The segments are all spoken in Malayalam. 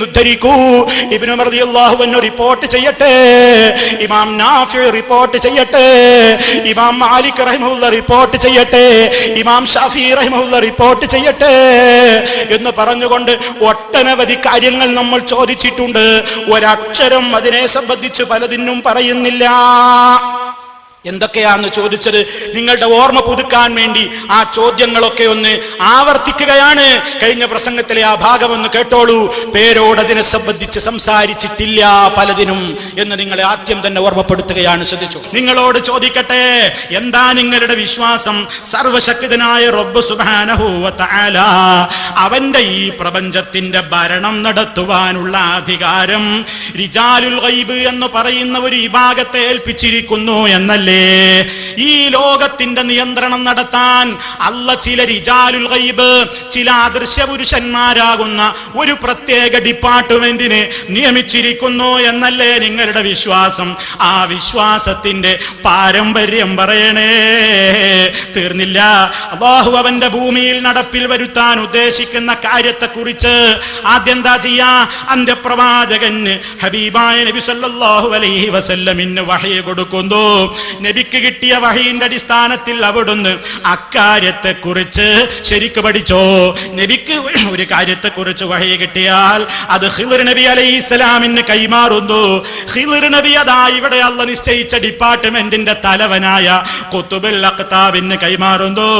ഉദ്ധരിക്കൂ. ഇബ്നു ഉമർ റളിയല്ലാഹു അൻഹു റിപ്പോർട്ട് ചെയ്യട്ടെ, ഇമാം നാഫി റിപ്പോർട്ട് ചെയ്യട്ടെ, ഇമാം മാലിക് റഹിമഹുല്ലാ റിപ്പോർട്ട് ചെയ്യട്ടെ, ഇമാം ഷാഫി റഹിമഹുല്ലാ റിപ്പോർട്ട് ചെയ്യട്ടെ എന്ന് പറഞ്ഞുകൊണ്ട് ഒട്ടനവധി കാര്യങ്ങൾ നമ്മൾ ചോദിച്ചിട്ടുണ്ട്. ഒരക്ഷരം അതിനെ സംബന്ധിച്ച് പലതിനും പറയുന്നില്ല. എന്തൊക്കെയാന്ന് ചോദിച്ചത് നിങ്ങളുടെ ഓർമ്മ പുതുക്കാൻ വേണ്ടി ആ ചോദ്യങ്ങളൊക്കെ ഒന്ന് ആവർത്തിക്കുകയാണ്. കഴിഞ്ഞ പ്രസംഗത്തിലെ ആ ഭാഗം ഒന്ന് കേട്ടോളൂ. പേരോട് അതിനെ സംബന്ധിച്ച് സംസാരിച്ചിട്ടില്ല പലതിനും എന്ന് നിങ്ങളെ ആദ്യം തന്നെ ഓർമ്മപ്പെടുത്തുകയാണ്. ശ്രദ്ധിച്ചു. നിങ്ങളോട് ചോദിക്കട്ടെ, എന്താ നിങ്ങളുടെ വിശ്വാസം? സർവശക്തനായ റബ്ബ് സുബ്ഹാനഹു വ തആല അവന്റെ ഈ പ്രപഞ്ചത്തിന്റെ ഭരണം നടത്തുവാനുള്ള അധികാരം റിജാലുൽ ഗൈബ് എന്ന് പറയുന്ന ഒരു വിഭാഗത്തെ ഏൽപ്പിച്ചിരിക്കുന്നു എന്നല്ലേ? ഈ ലോകത്തിന്റെ നിയന്ത്രണം നടത്താൻ അല്ല ചില റിജാലുൽ ഗൈബ്, ചില അദൃശ്യ പുരുഷന്മാരാകുന്ന ഒരു പ്രത്യേക ഡിപ്പാർട്ട്മെന്റിനെ നിയമിച്ചിരിക്കുന്നു എന്നല്ലേ നിങ്ങളുടെ വിശ്വാസം? ആ വിശ്വാസത്തിന്റെ പാരമ്പര്യം പറയണേ. തീർന്നില്ല. അല്ലാഹു അവന്റെ ഭൂമിയിൽ നടപ്പിൽ വരുത്താൻ ഉദ്ദേശിക്കുന്ന കാര്യത്തെക്കുറിച്ച് ആദ്യം എന്താ ചെയ്യാ? അന്ത്യപ്രവാചകന് ഹബീബായ നബി സല്ലല്ലാഹു അലൈഹി വസല്ലമിന് വഹി കൊടുക്കുന്നു. നബിക്ക് കിട്ടിയ വഹയിന്റെ അടിസ്ഥാനത്തിൽ അവിടുന്ന് അക്കാര്യത്തെക്കുറിച്ച് ശരിക്ക് പഠിച്ചോ. നബിക്ക് ഒരു കാര്യത്തെക്കുറിച്ച് വഹി കിട്ടിയാൽ അത് ഖിളിർ നബി അലൈഹിസ്സലാമിന് കൈമാറുന്നു. ഖിളിർ നബി അതാ ഇവിടെ അല്ല നിശ്ചയിച്ച ഡിപ്പാർട്ട്മെന്റിന്റെ തലവനായ ഖുതുബുൽ അഖ്താബിന് കൈമാറുന്നു.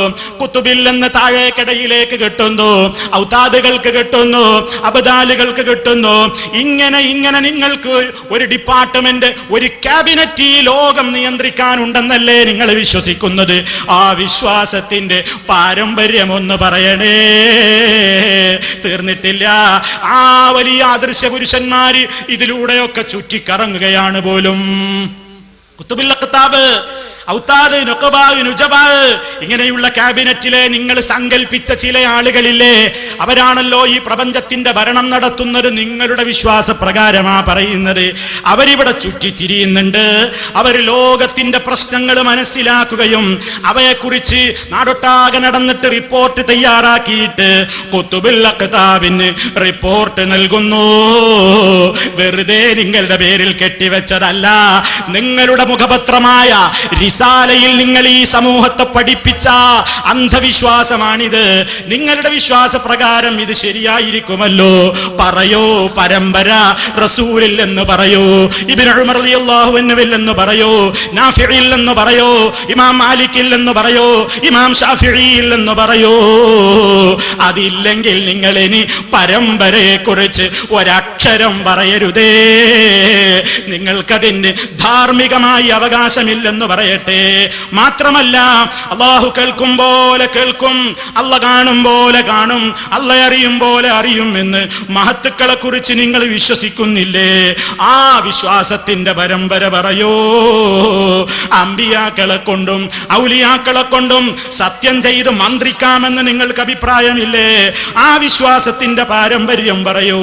ഖുതുബിൽ നിന്ന് താഴേക്കടയിലേക്ക് കിട്ടുന്നു, ഔതാദുകൾക്ക് കിട്ടുന്നു, അബ്ദാലുകൾക്ക് കിട്ടുന്നു. ഇങ്ങനെ നിങ്ങൾക്ക് ഒരു ഡിപ്പാർട്ട്മെന്റ്, ഒരു ക്യാബിനറ്റ് ഈ ലോകം നിയന്ത്രിക്കാൻ ഉണ്ടെന്നല്ലേ നിങ്ങൾ വിശ്വസിക്കുന്നത്? ആ വിശ്വാസത്തിന്റെ പാരമ്പര്യം ഒന്ന് പറയണേ. തീർന്നിട്ടില്ല. ആ വലിയ അദൃശ്യ പുരുഷന്മാര് ഇതിലൂടെയൊക്കെ ചുറ്റിക്കറങ്ങുകയാണ് പോലും. ഖുതുബുൽ അഖ്താബ്, ഔതാദ്, നുഖബാ, നുജബാ ഇങ്ങനെയുള്ള ക്യാബിനറ്റിലെ നിങ്ങൾ സങ്കല്പിച്ച ചില ആളുകളില്ലേ, അവരാണല്ലോ ഈ പ്രപഞ്ചത്തിന്റെ ഭരണം നടത്തുന്നത്. നിങ്ങളുടെ വിശ്വാസ പ്രകാരമാ പറയുന്നത്. അവരിവിടെ ചുറ്റിത്തിരിയുന്നുണ്ട്. അവർ ലോകത്തിന്റെ പ്രശ്നങ്ങൾ മനസ്സിലാക്കുകയും അവയെക്കുറിച്ച് നാടൊട്ടാകെ നടന്നിട്ട് റിപ്പോർട്ട് തയ്യാറാക്കിയിട്ട് ഖുതുബുൽ അഖ്താബിന് റിപ്പോർട്ട് നൽകുന്നു. വെറുതെ നിങ്ങളുടെ പേരിൽ കെട്ടിവെച്ചതല്ല. നിങ്ങളുടെ മുഖപത്രമായ റിസാലയിൽ നിങ്ങൾ ഈ സമൂഹത്തെ പഠിപ്പിച്ച അന്ധവിശ്വാസമാണിത്. നിങ്ങളുടെ വിശ്വാസ പ്രകാരം ഇത് ശരിയായിരിക്കുമല്ലോ. പറയോ, പരമ്പര റസൂലിൽ എന്ന് പറയോ, ഇബ്നു ഉമർ റളിയല്ലാഹു അൻഹുവിൽ എന്ന് പറയോ, നാഫിഇൽ എന്ന് പറയോ, ഇമാം മാലിക്കിൽ എന്ന് പറയോ, ഇമാം ഷാഫിഇയിൽ എന്ന് പറയോ. അതില്ലെങ്കിൽ നിങ്ങൾ ഇനി പരമ്പരയെ കുറിച്ച് ഒരക്ഷരം പറയരുതേ. നിങ്ങൾക്കതിന് ധാർമ്മികമായി അവകാശമില്ലെന്ന് പറയട്ടെ. മാത്രമല്ല, അല്ലാഹു കേൾക്കും പോലെ കേൾക്കും, അല്ല കാണും പോലെ കാണും, അല്ല അറിയും പോലെ അറിയും എന്ന് മഹത്തുക്കളെ കുറിച്ച് നിങ്ങൾ വിശ്വസിക്കുന്നില്ലേ? ആ വിശ്വാസത്തിന്റെ പരമ്പര പറയോ. അമ്പിയാക്കളെ കൊണ്ടും ഔലിയാക്കളെ കൊണ്ടും സത്യം ചെയ്ത് മന്ത്രിക്കാമെന്ന് നിങ്ങൾക്ക് അഭിപ്രായമില്ലേ? ആ വിശ്വാസത്തിന്റെ പാരമ്പര്യം പറയോ.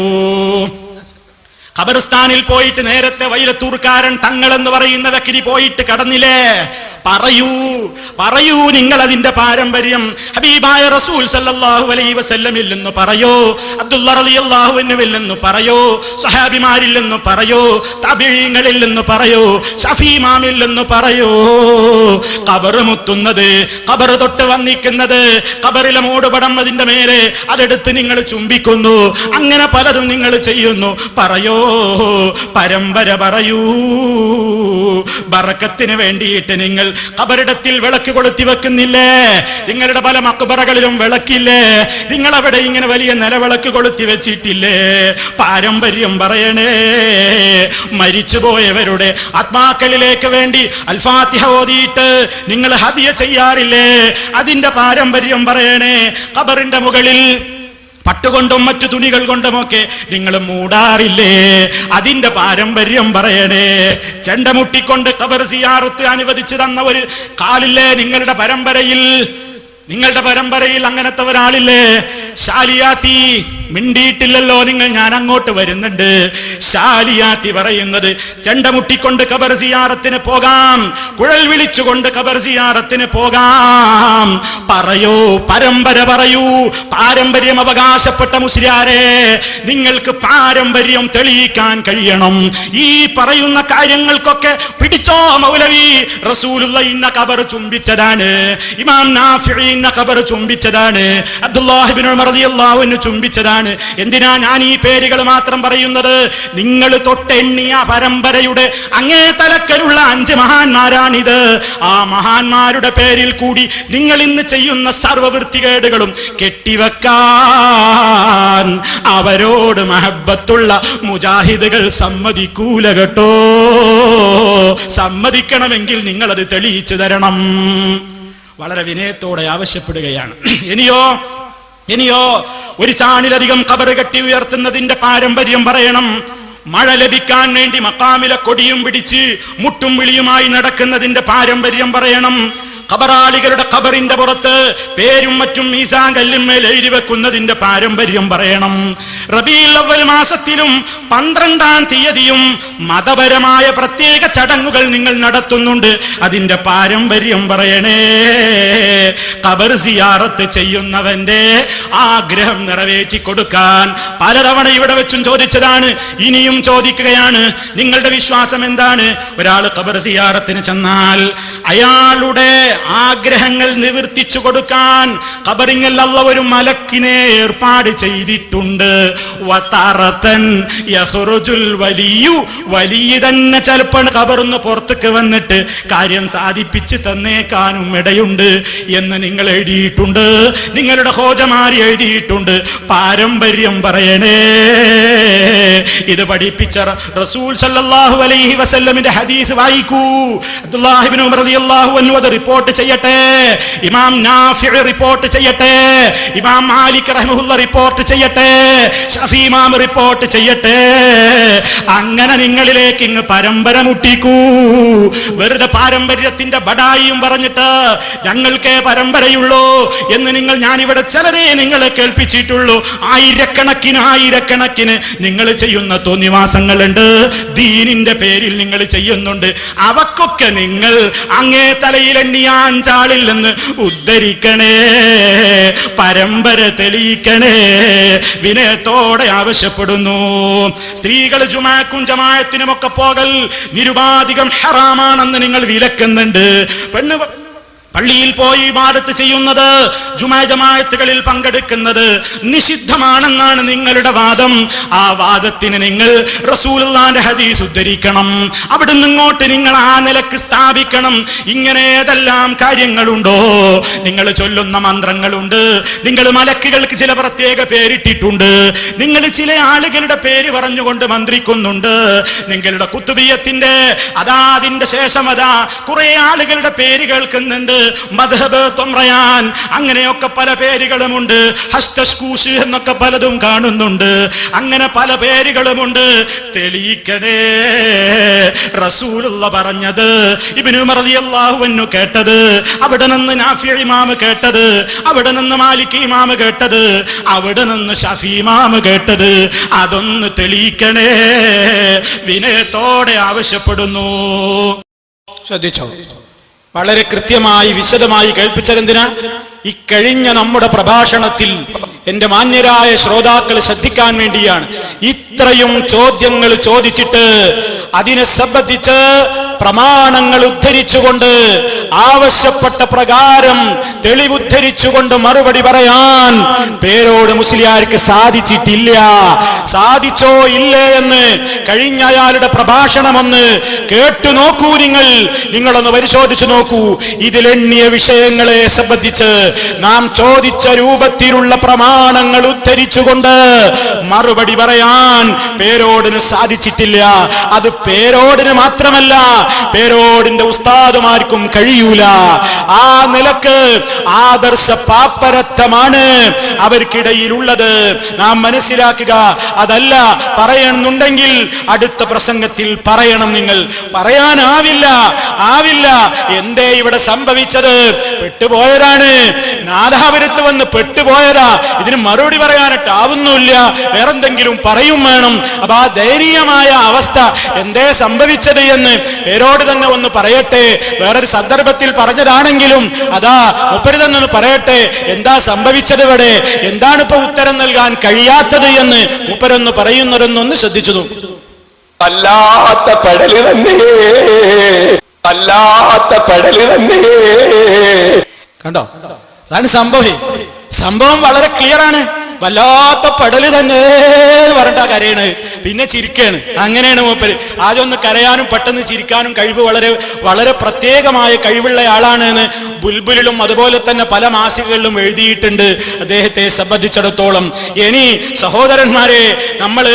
ഖബർസ്ഥാനിൽ പോയിട്ട് നേരത്തെ വൈലത്തൂർക്കാരൻ തങ്ങൾ എന്ന് പറയുന്ന വ്യക്തി പോയിട്ട് കടന്നില്ലേ? പറയൂ നിങ്ങൾ അതിന്റെ പാരമ്പര്യം. ഹബീബായ റസൂൽ സല്ലല്ലാഹു അലൈഹി വസല്ലമിൽ നിന്ന് പറയോ, അബ്ദുല്ലാഹ് റളിയല്ലാഹു അൻഹുവിൽ നിന്ന് പറയോ, സഹാബിമാരിൽ നിന്ന് പറയോ, തബീഈങ്ങളിൽ നിന്ന് പറയോ, ശഫീ ഇമാമിൽ നിന്ന് പറയോ. ഖബർ മുത്തുന്നത്, ഖബർ തൊട്ട് വന്നിക്കുന്നത്, ഖബറിലെ മൂടുപടം അതിന്റെ മേലെ അതെടുത്ത് നിങ്ങൾ ചുംബിക്കുന്നു. അങ്ങനെ പലതും നിങ്ങൾ ചെയ്യുന്നു. പറയോ, പരമ്പര പറയൂ. ബറക്കത്തിന് വേണ്ടിയിട്ട് നിങ്ങൾ ഖബറിടത്തിൽ വിളക്ക് കൊളുത്തി വെക്കുന്നില്ലേ? നിങ്ങളുടെ പല മക്ബറകളിലും വിളക്കില്ലേ? നിങ്ങൾ അവിടെ ഇങ്ങനെ വലിയ നിലവിളക്ക് കൊളുത്തി വെച്ചിട്ടില്ലേ? പാരമ്പര്യം പറയണേ. മരിച്ചുപോയവരുടെ ആത്മാക്കളിലേക്ക് വേണ്ടി അൽ ഫാത്തിഹ ഓതിയിട്ട് നിങ്ങൾ ഹദിയ ചെയ്യാറില്ലേ? അതിന്റെ പാരമ്പര്യം പറയണേ. ഖബറിന്റെ മുകളിൽ പട്ടുകൊണ്ടും മറ്റു തുണികൾ കൊണ്ടുമൊക്കെ നിങ്ങൾ മൂടാറില്ലേ? അതിന്റെ പാരമ്പര്യം പറയണേ. ചെണ്ടമുട്ടിക്കൊണ്ട് ഖബർ സിയാറത്ത് അനുവദിച്ചു തന്ന ഒരു കാലില്ലേ നിങ്ങളുടെ പരമ്പരയിൽ? അങ്ങനത്തെ ഒരാളില്ലേ? ശാലിയാത്തി മിണ്ടിയിട്ടില്ലല്ലോ നിങ്ങൾ, ഞാൻ അങ്ങോട്ട് വരുന്നുണ്ട്. ശാലിയാത്തി പറയുന്നത് ചെണ്ടമുട്ടിക്കൊണ്ട് ഖബർ സിയാറത്തിന് പോകാം, കുഴൽ വിളിച്ചുകൊണ്ട് ഖബർ സിയാറത്തിന് പോകാം. പറയൂ, പരമ്പര പറയൂ. പാരമ്പര്യം അവകാശപ്പെട്ട മുസ്ലിയാരെ, നിങ്ങൾക്ക് പാരമ്പര്യം തെളിയിക്കാൻ കഴിയണം. ഈ പറയുന്ന കാര്യങ്ങൾക്കൊക്കെ പിടിച്ചോ മൗലവി. റസൂലുള്ള ഇന്ന ഖബർ ചുംബിച്ചതാണ്, ഇമാം നാഫിഈ ഇന്ന ഖബർ ചുംബിച്ചതാണ്, അബ്ദുല്ലാഹി ഇബ്നു ഉമർ റളിയല്ലാഹു അൻഹു ചുംബിച്ചതാണ്. എന്തിനാ ഞാൻ ഈ പേരുകൾ മാത്രം പറയുന്നത്? നിങ്ങൾ തൊട്ടെണ്ണിയ പരമ്പരയുടെ അങ്ങേ തലക്കലുള്ള 5 മഹാന്മാരാണിത്. ആ മഹാന്മാരുടെ പേരിൽ കൂടി നിങ്ങൾ ഇന്ന് ചെയ്യുന്ന സർവവൃത്തികേടുകളും കെട്ടിവെക്കാൻ അവരോട് മഹബ്ബത്തുള്ള മുജാഹിദുകൾ സമ്മതിക്കൂല കേട്ടോ. സമ്മതിക്കണമെങ്കിൽ നിങ്ങളത് തെളിയിച്ചു തരണം. വളരെ വിനയത്തോടെ ആവശ്യപ്പെടുകയാണ്. ഇനിയോ ഒരു ചാണിലധികം ഖബർ കെട്ടി ഉയർത്തുന്നതിന്റെ പാരമ്പര്യം പറയണം. മഴ ലഭിക്കാൻ വേണ്ടി മഖാമിലെ കൊടിയും പിടിച്ച് മുട്ടും വിളിയുമായി നടക്കുന്നതിന്റെ പാരമ്പര്യം പറയണം. ഖബറാളികളുടെ ഖബറിന്റെ പുറത്ത് പേരും മറ്റും മീസാൻ കല്ലിന്മേൽ എഴുതി വെക്കുന്നതിന്റെ പാരമ്പര്യം പറയണം. റബീഉൽ അവ്വൽ മാസത്തിലും 12-ാം തീയതിയും മതപരമായ പ്രത്യേക ചടങ്ങുകൾ നിങ്ങൾ നടത്തുന്നുണ്ട്. അതിന്റെ പാരമ്പര്യം പറയണേ. ഖബർ സിയാറത്ത് ചെയ്യുന്നവന്റെ ആഗ്രഹം നിറവേറ്റി കൊടുക്കാൻ പലതവണ ഇവിടെ വെച്ചും ചോദിച്ചതാണ്, ഇനിയും ചോദിക്കുകയാണ്. നിങ്ങളുടെ വിശ്വാസം എന്താണ്? ഒരാൾ ഖബർ സിയാറത്തിന് ചെന്നാൽ അയാളുടെ ആഗ്രഹങ്ങൾ നിവർത്തിച്ചു കൊടുക്കാൻ ഖബറിൽ അല്ലാഹു ഒരു മലക്കിനെ ഏർപ്പാട് ചെയ്തിട്ടുണ്ട്. വതറതൻ യഖ്റുജുൽ വലിയു, വലിയ തന്നെ ചിലപ്പോൾ ഖബറിന്ന് പുറത്തേക്ക് വന്നിട്ട് കാര്യം സാധിപ്പിച്ച് തന്നേക്കാനും ഇടയുണ്ട് എന്ന് നിങ്ങൾ എഴുതിയിട്ടുണ്ട്. നിങ്ങളുടെ ഹോജമാരി എഴുതിയിട്ടുണ്ട്. പാരമ്പര്യം പറയണേ. ഇത് പഠിപ്പിച്ച റസൂൽ സല്ലല്ലാഹു അലൈഹി വസല്ലമിന്റെ ഹദീസ് വായിക്കൂ. അബ്ദുല്ലാഹി ഇബ്നു ഉമർ റളിയല്ലാഹു അൻഹു അത് റിപ്പോർട്ട് ചെയ്യട്ടെ, ഇമാം നാഫിഈ റിപ്പോർട്ട് ചെയ്യട്ടെ, ഇമാം മാലിക് റഹിമഹുല്ലാ റിപ്പോർട്ട് ചെയ്യട്ടെ, ശഫീ ഇമാം റിപ്പോർട്ട് ചെയ്യട്ടെ. അങ്ങനെ നിങ്ങളിലേക്ക് ഇങ്ങ് പരമ്പര മുട്ടിക്കൂ. വെറുതെ പാരമ്പര്യത്തിന്റെ ബടായിയും പറഞ്ഞിട്ട് ഞങ്ങൾക്കേ പരമ്പരയുള്ളൂ എന്ന് ഞാനിവിടെ ചിലരെ നിങ്ങളെ കേൾപ്പിച്ചിട്ടുള്ളൂ. ആയിരക്കണക്കിന് നിങ്ങൾ ചെയ്യുന്ന തോന്നിവാസങ്ങളുണ്ട്, ദീനിന്റെ പേരിൽ നിങ്ങൾ ചെയ്യുന്നുണ്ട്. അവക്കൊക്കെ നിങ്ങൾ അങ്ങേ തലയിലെണ്ണിയ 5 ആളിൽ നിന്ന് ഉദ്ധരിക്കണേ, പരമ്പര തെളിയിക്കണേ. വിനയത്തോടെ ആവശ്യപ്പെടുന്നു. സ്ത്രീകൾ ജുമാക്കും ജമാഅത്തിനുമൊക്കെ പോകൽ നിരുപാധികം ഹറാമാണെന്ന് നിങ്ങൾ വിലക്കുന്നുണ്ട്. പള്ളിയിൽ പോയി ഇബാദത്ത് ചെയ്യുന്നത്, ജുമാ ജമാഅത്തുകളിൽ പങ്കെടുക്കുന്നത് നിഷിദ്ധമാണെന്നാണ് നിങ്ങളുടെ വാദം. ആ വാദത്തിന് നിങ്ങൾ റസൂലുള്ളാഹിന്റെ ഹദീസ് ഉദ്ധരിക്കണം. അവിടുന്ന് ഇങ്ങോട്ട് നിങ്ങൾ ആ നിലക്ക് സ്ഥാപിക്കണം. ഇങ്ങനെ ഏതെല്ലാം കാര്യങ്ങളുണ്ടോ? നിങ്ങൾ ചൊല്ലുന്ന മന്ത്രങ്ങളുണ്ട്, നിങ്ങൾ മലക്കുകൾക്ക് ചില പ്രത്യേക പേരിട്ടിട്ടുണ്ട്, നിങ്ങൾ ചില ആളുകളുടെ പേര് പറഞ്ഞുകൊണ്ട് മന്ത്രിക്കുന്നുണ്ട്. നിങ്ങളുടെ കുത്തുബിയത്തിന്റെ അതിന്റെ ശേഷം കുറെ ആളുകളുടെ പേര് കേൾക്കുന്നുണ്ട്. മദ്ഹബ് തൊംറയാൻ, അങ്ങനെയൊക്കെ പല പേരുകളുമുണ്ട്. ഹസ്തസ്കൂഷ് എന്നൊക്കെ പലതും കാണുന്നുണ്ട്. അങ്ങനെ പല പേരുകളുമുണ്ട്. തെളിയിക്കണേ. റസൂലുള്ള പറഞ്ഞത്, ഇബ്നു ഉമർ റളിയല്ലാഹു അൻഹു കേട്ടത്, അവിടെ നിന്ന് നാഫിഈ ഇമാം കേട്ടത്, അവിടെ നിന്ന് മാലിക് ഇമാം കേട്ടത്, അവിടെ നിന്ന് ശഫീ ഇമാം കേട്ടത്, അതൊന്ന് തെളിയിക്കണേ. വിനയത്തോടെ ആവശ്യപ്പെടുന്നു. ശ്രദ്ധിച്ചോ? വളരെ കൃത്യമായി വിശദമായി കേൾപ്പിച്ചതെന്തിനാ? ഇക്കഴിഞ്ഞ നമ്മുടെ പ്രഭാഷണത്തിൽ എന്റെ മാന്യരായ ശ്രോതാക്കൾ ശ്രദ്ധിക്കാൻ വേണ്ടിയാണ്. ഇത്രയും ചോദ്യങ്ങൾ ചോദിച്ചിട്ട് അതിനെ സംബന്ധിച്ച് പ്രമാണങ്ങൾ ഉദ്ധരിച്ചുകൊണ്ട് ആവശ്യപ്പെട്ട പ്രകാരം തെളിവുദ്ധരിച്ചുകൊണ്ട് മറുപടി പറയാൻ പേരോട് മുസ്ലിയാർക്ക് സാധിച്ചിട്ടില്ല. സാധിച്ചോ ഇല്ലേ എന്ന് കഴിഞ്ഞ അയാളുടെ പ്രഭാഷണമൊന്ന് കേട്ടു നോക്കൂ. നിങ്ങളൊന്ന് പരിശോധിച്ചു നോക്കൂ. ഇതിലെണ്ണിയ വിഷയങ്ങളെ സംബന്ധിച്ച് നാം ചോദിച്ച രൂപത്തിലുള്ള പ്രമാണങ്ങൾ ഉദ്ധരിച്ചുകൊണ്ട് മറുപടി പറയാൻ പേരോടിന് സാധിച്ചിട്ടില്ല. അത് പേരോടിന് മാത്രമല്ല, പേരോടിന്റെ ഉസ്താദുമാർക്കും കഴിയൂല. ആ നിലക്ക് ആദർശ പാപ്പരത്വമാണ് അവർക്കിടയിലുള്ളത്. നാം മനസ്സിലാക്കുക. അതല്ല പറയണമെന്നുണ്ടെങ്കിൽ അടുത്ത പ്രസംഗത്തിൽ പറയണം. നിങ്ങൾ പറയാനാവില്ല. എന്തേ ഇവിടെ സംഭവിച്ചത്? പെട്ടുപോയതാണ്. നാദാപുരത്ത് വന്ന് പെട്ടുപോയതാ. ഇതിന് മറുപടി പറയാനായിട്ടാവുന്നില്ല. വേറെന്തെങ്കിലും പറയും വേണം. അപ്പൊ ആ ദയനീയമായ അവസ്ഥ എന്തേ സംഭവിച്ചത് എന്ന് പേരോട് തന്നെ ഒന്ന് പറയട്ടെ. വേറൊരു സന്ദർഭത്തിൽ പറഞ്ഞതാണെങ്കിലും അതാ മുപ്പര് തന്നെ ഒന്ന് പറയട്ടെ. എന്താ സംഭവിച്ചത് ഇവിടെ? എന്താണ് ഇപ്പൊ ഉത്തരം നൽകാൻ കഴിയാത്തത് എന്ന് മുപ്പരൊന്ന് പറയുന്നതെന്നൊന്ന് ശ്രദ്ധിച്ചു. അല്ലാത്ത പടല് തന്നെ, അല്ലാത്ത പടല് തന്നെ. കണ്ടോ? അതാണ് സംഭവം വളരെ ക്ലിയർ ആണ്. വല്ലാത്ത പടല് തന്നെ പറഞ്ഞിട്ടാ കരയണ്, പിന്നെ ചിരിക്കാണ്. അങ്ങനെയാണ് മൂപ്പര്. ആദ്യം ഒന്ന് കരയാനും പെട്ടെന്ന് ചിരിക്കാനും കഴിവ് വളരെ വളരെ പ്രത്യേകമായ കഴിവുള്ള ആളാണ് എന്ന് ബുൽബുലിലും അതുപോലെ തന്നെ പല മാസികകളിലും എഴുതിയിട്ടുണ്ട് അദ്ദേഹത്തെ സംബന്ധിച്ചിടത്തോളം. ഇനി സഹോദരന്മാരെ, നമ്മൾ